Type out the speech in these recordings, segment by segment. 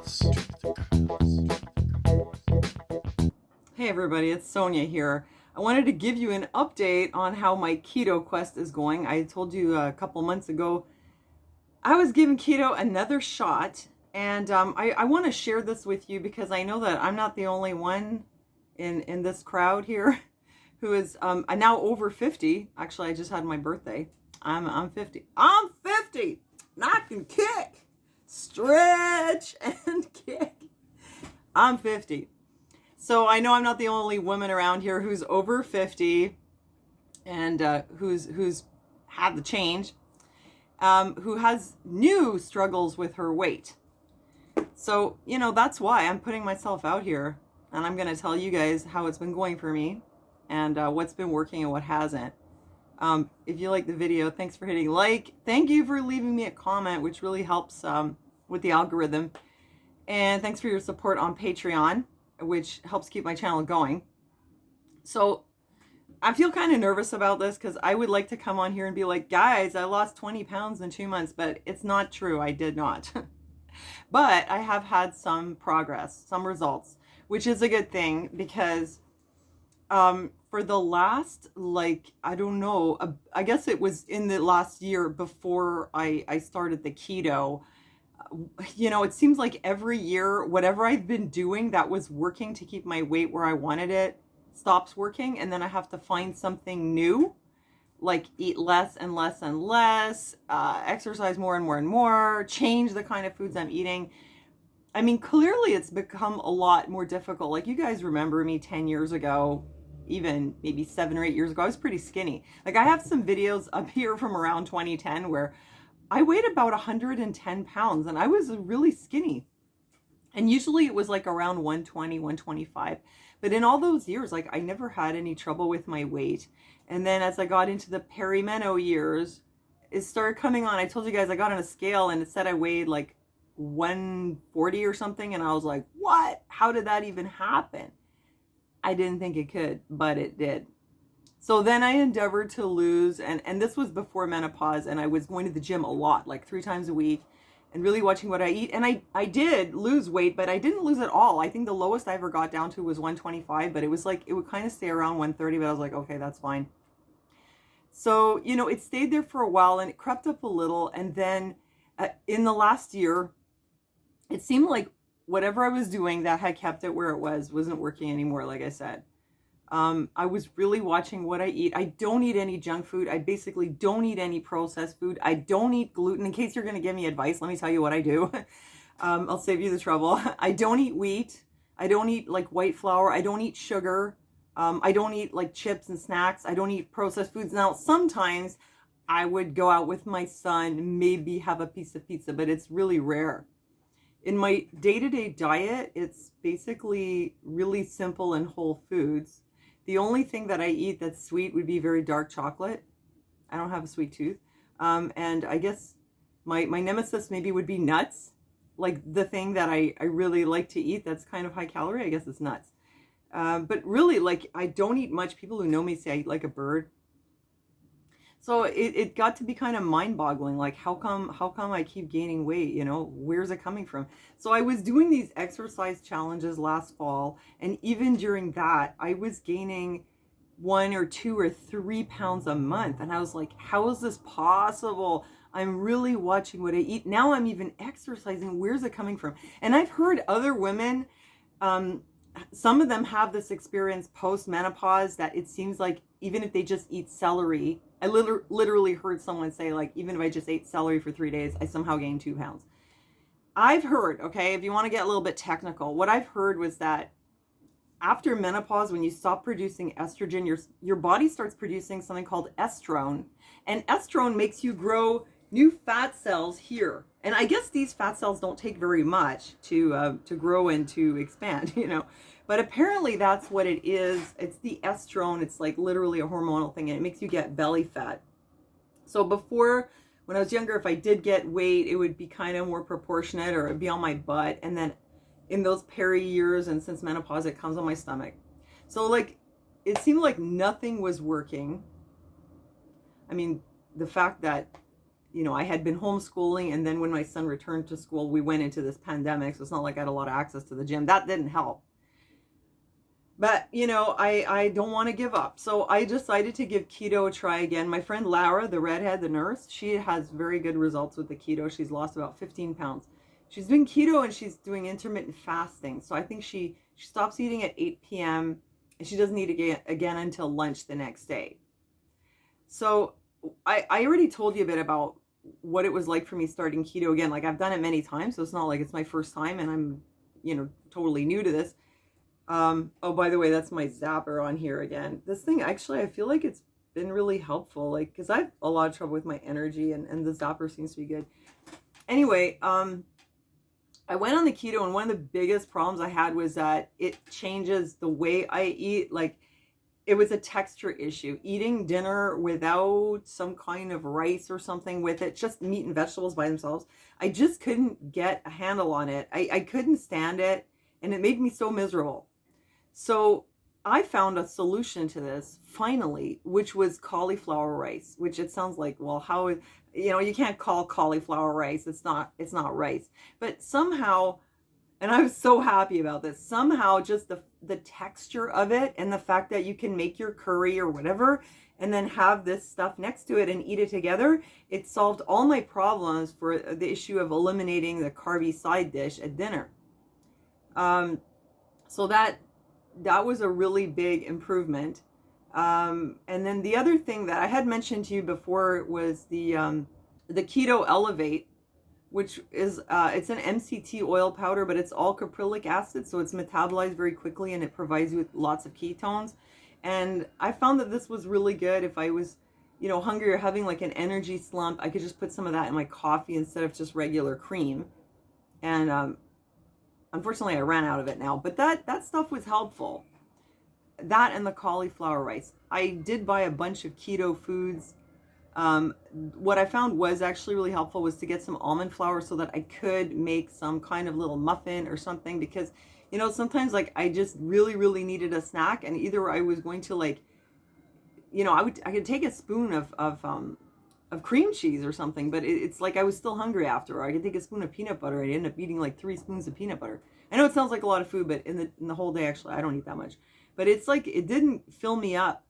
Hey everybody, it's Sonia here. I wanted to give you an update on how my keto quest is going. I told you a couple months ago I was giving keto another shot, and I want to share this with you because I know that I'm not the only one in this crowd here who is now over 50. Actually, I just had my birthday. I'm 50. I'm 50. And I can kick, stretch, and kick. I'm 50. So I know I'm not the only woman around here who's over 50 and who's had the change, who has new struggles with her weight. So, that's why I'm putting myself out here, and I'm going to tell you guys how it's been going for me and what's been working and what hasn't. If you like the video, thanks for hitting like. Thank you for leaving me a comment, which really helps with the algorithm. And thanks for your support on Patreon, which helps keep my channel going. So I feel kind of nervous about this because I would like to come on here and be like, guys, I lost 20 pounds in 2 months, but it's not true. I did not. But I have had some progress, some results, which is a good thing because for the last, I don't know, I guess it was in the last year before I started the keto. It seems like every year, whatever I've been doing that was working to keep my weight where I wanted it stops working. And then I have to find something new, like eat less and less and less, exercise more and more and more, change the kind of foods I'm eating. I mean, clearly it's become a lot more difficult. Like, you guys remember me 10 years ago, even maybe 7 or 8 years ago, I was pretty skinny. Like, I have some videos up here from around 2010 where I weighed about 110 pounds and I was really skinny. And usually it was like around 120, 125. But in all those years, I never had any trouble with my weight. And then as I got into the perimenopause years, it started coming on. I told you guys I got on a scale and it said I weighed like 140 or something. And I was like, what? How did that even happen? I didn't think it could, but it did. So then I endeavored to lose, and this was before menopause, and I was going to the gym a lot, like 3 times a week, and really watching what I eat. And I did lose weight, but I didn't lose it all. I think the lowest I ever got down to was 125, but it was like, it would kind of stay around 130, but I was like, okay, that's fine. So, it stayed there for a while, and it crept up a little, and then in the last year, it seemed like whatever I was doing that had kept it where it wasn't working anymore, like I said. I was really watching what I eat. I don't eat any junk food. I basically don't eat any processed food. I don't eat gluten. In case you're going to give me advice, let me tell you what I do. I'll save you the trouble. I don't eat wheat. I don't eat white flour. I don't eat sugar. I don't eat chips and snacks. I don't eat processed foods. Now, sometimes I would go out with my son, maybe have a piece of pizza, but it's really rare. In my day-to-day diet, it's basically really simple and whole foods. The only thing that I eat that's sweet would be very dark chocolate. I don't have a sweet tooth. And I guess my nemesis maybe would be nuts. Like the thing that I really like to eat that's kind of high calorie, I guess it's nuts. But really, I don't eat much. People who know me say I eat like a bird. So it got to be kind of mind-boggling. Like, how come I keep gaining weight? Where's it coming from? So I was doing these exercise challenges last fall, and even during that, I was gaining 1 or 2 or 3 pounds a month. And I was like, how is this possible? I'm really watching what I eat. Now I'm even exercising. Where's it coming from? And I've heard other women, some of them have this experience post-menopause that it seems like even if they just eat celery, I literally heard someone say, even if I just ate celery for 3 days, I somehow gained 2 pounds. I've heard, okay, if you want to get a little bit technical, what I've heard was that after menopause, when you stop producing estrogen, your body starts producing something called estrone. And estrone makes you grow new fat cells here. And I guess these fat cells don't take very much to grow and to expand, But apparently that's what it is. It's the estrone. It's literally a hormonal thing, and it makes you get belly fat. So before, when I was younger, if I did get weight, it would be kind of more proportionate, or it'd be on my butt. And then in those peri years and since menopause, it comes on my stomach. So it seemed like nothing was working. I mean, the fact that you know, I had been homeschooling, and then when my son returned to school, we went into this pandemic, so it's not like I had a lot of access to the gym. That didn't help. But, you know, I don't want to give up. So I decided to give keto a try again. My friend Laura, the redhead, the nurse, she has very good results with the keto. She's lost about 15 pounds. She's doing keto and she's doing intermittent fasting. So I think she stops eating at 8 p.m. and she doesn't eat again until lunch the next day. So I already told you a bit about what it was like for me starting keto again. Like, I've done it many times, so it's not like it's my first time and I'm, you know, totally new to this. Oh, by the way, that's my zapper on here again. This thing, actually, I feel like it's been really helpful, like, because I have a lot of trouble with my energy, and the zapper seems to be good. Anyway, I went on the keto, and one of the biggest problems I had was that it changes the way I eat. Like, it was a texture issue. Eating dinner without some kind of rice or something with it, just meat and vegetables by themselves, I just couldn't get a handle on it. I couldn't stand it, and it made me so miserable. So I found a solution to this finally, which was cauliflower rice, which it sounds like, well, how, you know, you can't call cauliflower rice. It's not rice. But somehow, and I was so happy about this, somehow just the texture of it and the fact that you can make your curry or whatever and then have this stuff next to it and eat it together, it solved all my problems for the issue of eliminating the carby side dish at dinner. So that was a really big improvement. And then the other thing that I had mentioned to you before was the Keto Elevate, which is it's an MCT oil powder, but it's all caprylic acid, so it's metabolized very quickly and it provides you with lots of ketones. And I found that this was really good if I was, you know, hungry or having like an energy slump. I could just put some of that in my coffee instead of just regular cream. And unfortunately, I ran out of it now, but that stuff was helpful. That and the cauliflower rice. I did buy a bunch of keto foods. What I found was actually really helpful was to get some almond flour so that I could make some kind of little muffin or something, because, you know, sometimes like I just really, really needed a snack, and either I was going to, like, you know, I could take a spoon of cream cheese or something, but it's like I was still hungry after. Or I could take a spoon of peanut butter and I ended up eating like 3 spoons of peanut butter. I know it sounds like a lot of food, but in the whole day, actually, I don't eat that much. But it's like it didn't fill me up.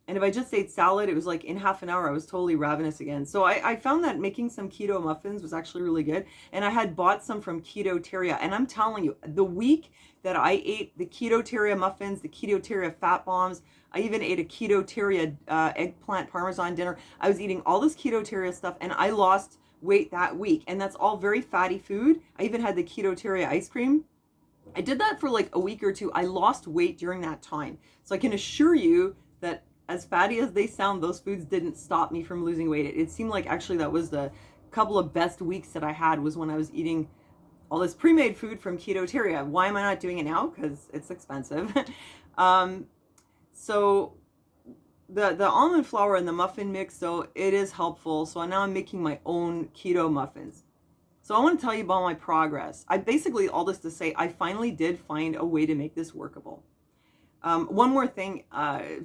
And if I just ate salad, it was like in half an hour, I was totally ravenous again. So I found that making some keto muffins was actually really good. And I had bought some from Keto-Teria. And I'm telling you, the week that I ate the Keto-Teria muffins, the Keto-Teria fat bombs, I even ate a Keto-Teria eggplant parmesan dinner. I was eating all this Keto-Teria stuff, and I lost weight that week. And that's all very fatty food. I even had the Keto-Teria ice cream. I did that for like a week or two. I lost weight during that time. So I can assure you that as fatty as they sound, those foods didn't stop me from losing weight. It seemed like actually that was the couple of best weeks that I had, was when I was eating all this pre-made food from Keto-Teria. Why am I not doing it now? Because it's expensive. So the almond flour and the muffin mix, so it is helpful. So now I'm making my own keto muffins. So I want to tell you about my progress. I basically, all this to say, I finally did find a way to make this workable. One more thing,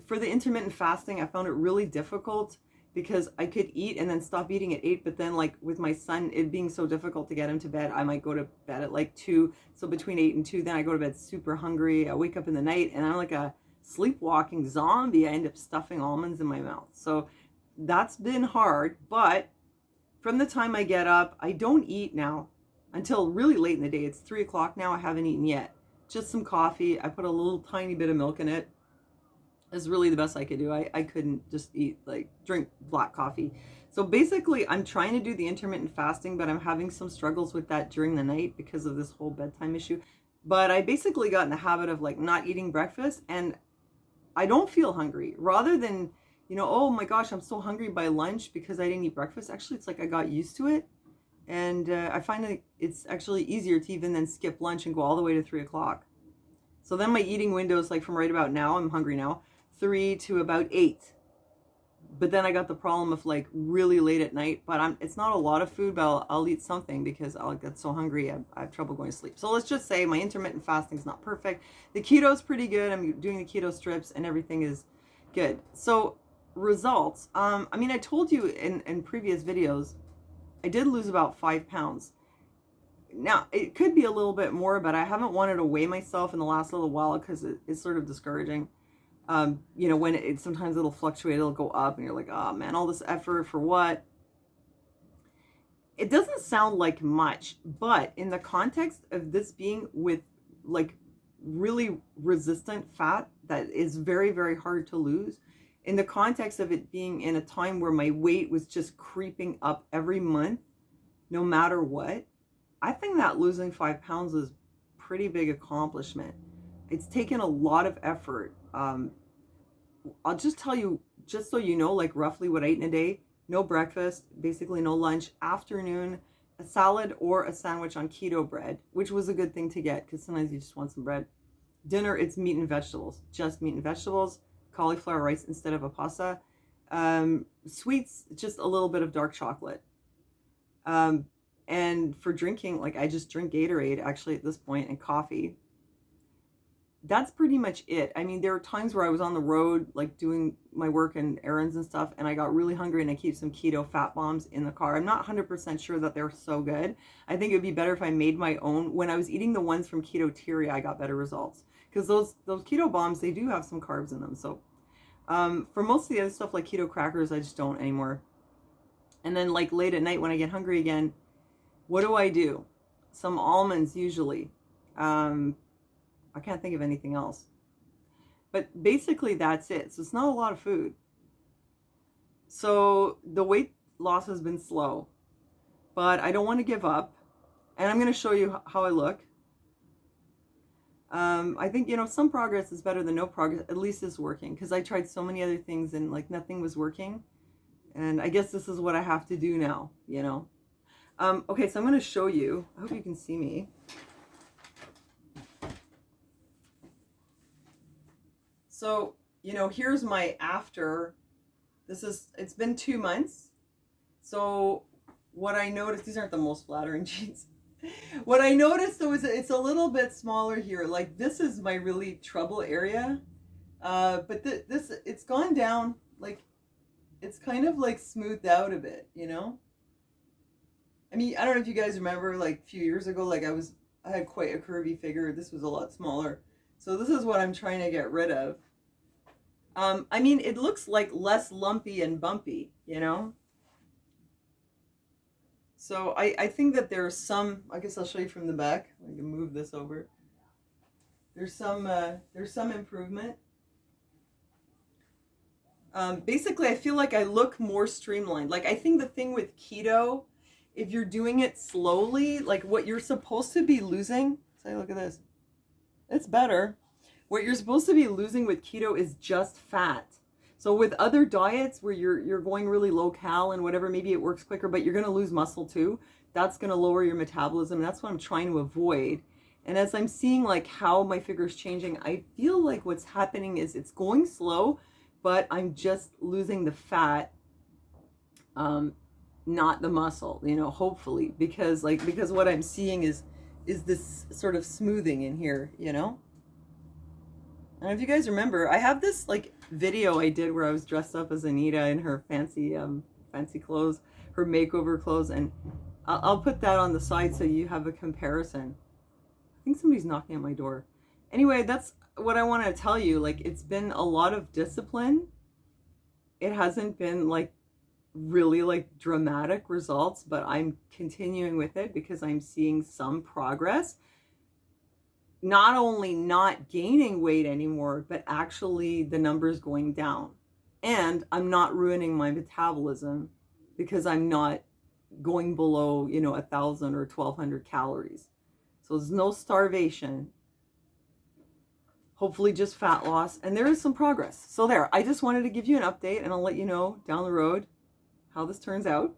for the intermittent fasting, I found it really difficult because I could eat and then stop eating at 8, but then like with my son, it being so difficult to get him to bed, I might go to bed at like 2. So between 8 and 2, then I go to bed super hungry. I wake up in the night and I'm like a sleepwalking zombie. I end up stuffing almonds in my mouth. So that's been hard, but from the time I get up, I don't eat now until really late in the day. It's 3 o'clock now. I haven't eaten yet. Just some coffee. I put a little tiny bit of milk in it. It's really the best I could do. I couldn't just drink black coffee. So basically, I'm trying to do the intermittent fasting, but I'm having some struggles with that during the night because of this whole bedtime issue. But I basically got in the habit of like not eating breakfast, and I don't feel hungry. Rather than, you know, oh my gosh, I'm so hungry by lunch because I didn't eat breakfast. Actually, it's like I got used to it. And I find that it's actually easier to even then skip lunch and go all the way to 3 o'clock. So then my eating window is like from right about now, I'm hungry now, 3 to about 8. But then I got the problem of like really late at night, but it's not a lot of food, but I'll eat something because I'll get so hungry, I have trouble going to sleep. So let's just say my intermittent fasting is not perfect. The keto's pretty good. I'm doing the keto strips and everything is good. So results, I mean, I told you in previous videos, I did lose about 5 pounds. Now, it could be a little bit more, but I haven't wanted to weigh myself in the last little while because it's sort of discouraging. When sometimes it'll fluctuate, it'll go up, and you're like, oh man, all this effort for what? It doesn't sound like much, but in the context of this being with like really resistant fat that is very, very hard to lose, in the context of it being in a time where my weight was just creeping up every month, no matter what, I think that losing 5 pounds is pretty big accomplishment. It's taken a lot of effort. I'll just tell you, just so you know, like roughly what I ate in a day. No breakfast, basically no lunch, afternoon, a salad or a sandwich on keto bread, which was a good thing to get because sometimes you just want some bread. Dinner, it's meat and vegetables, just meat and vegetables, cauliflower rice instead of a pasta. Sweets, just a little bit of dark chocolate. And for drinking, like I just drink Gatorade actually at this point, and coffee. That's pretty much it. I mean, there are times where I was on the road, like doing my work and errands and stuff, and I got really hungry and I keep some keto fat bombs in the car. I'm not 100% sure that they're so good. I think it would be better if I made my own. When I was eating the ones from Keto, I got better results because those keto bombs, they do have some carbs in them. So for most of the other stuff like keto crackers, I just don't anymore. And then like late at night when I get hungry again, what do? Some almonds usually. I can't think of anything else. But basically that's it. So it's not a lot of food. So the weight loss has been slow, but I don't want to give up. And I'm going to show you how I look. I think, some progress is better than no progress. At least it's working, because I tried so many other things and like nothing was working. And I guess this is what I have to do now, Okay, so I'm going to show you. I hope you can see me. So, here's my after. It's been 2 months. So what I noticed, these aren't the most flattering jeans. What I noticed though is it's a little bit smaller here. Like this is my really trouble area. But it's gone down, like it's kind of like smoothed out a bit, I mean, I don't know if you guys remember like a few years ago, like I had quite a curvy figure. This was a lot smaller. So this is what I'm trying to get rid of. I mean, it looks like less lumpy and bumpy, So I think that there's some, I guess I'll show you from the back. I can move this over. There's some improvement. Basically, I feel like I look more streamlined. Like I think the thing with keto, if you're doing it slowly, like what you're supposed to be losing, say, look at this. It's better. What you're supposed to be losing with keto is just fat. So with other diets where you're going really low cal and whatever, maybe it works quicker, but you're going to lose muscle too. That's going to lower your metabolism. That's what I'm trying to avoid. And as I'm seeing like how my figure is changing, I feel like what's happening is it's going slow, but I'm just losing the fat, not the muscle, hopefully, because what I'm seeing is this sort of smoothing in here, I don't know if you guys remember, I have this like video I did where I was dressed up as Anita in her fancy clothes, her makeover clothes, and I'll put that on the side so you have a comparison. I think somebody's knocking at my door. Anyway, that's what I want to tell you. Like, it's been a lot of discipline. It hasn't been like really like dramatic results, but I'm continuing with it because I'm seeing some progress. Not only not gaining weight anymore, but actually the numbers going down. And I'm not ruining my metabolism because I'm not going below, 1,000 or 1,200 calories. So there's no starvation. Hopefully just fat loss. And there is some progress. So there, I just wanted to give you an update, and I'll let you know down the road how this turns out.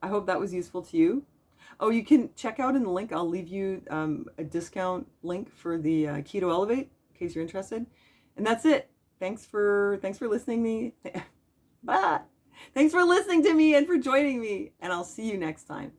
I hope that was useful to you. Oh, you can check out in the link. I'll leave you a discount link for the Keto Elevate in case you're interested. And that's it. Thanks for listening to me. Bye. Thanks for listening to me and for joining me. And I'll see you next time.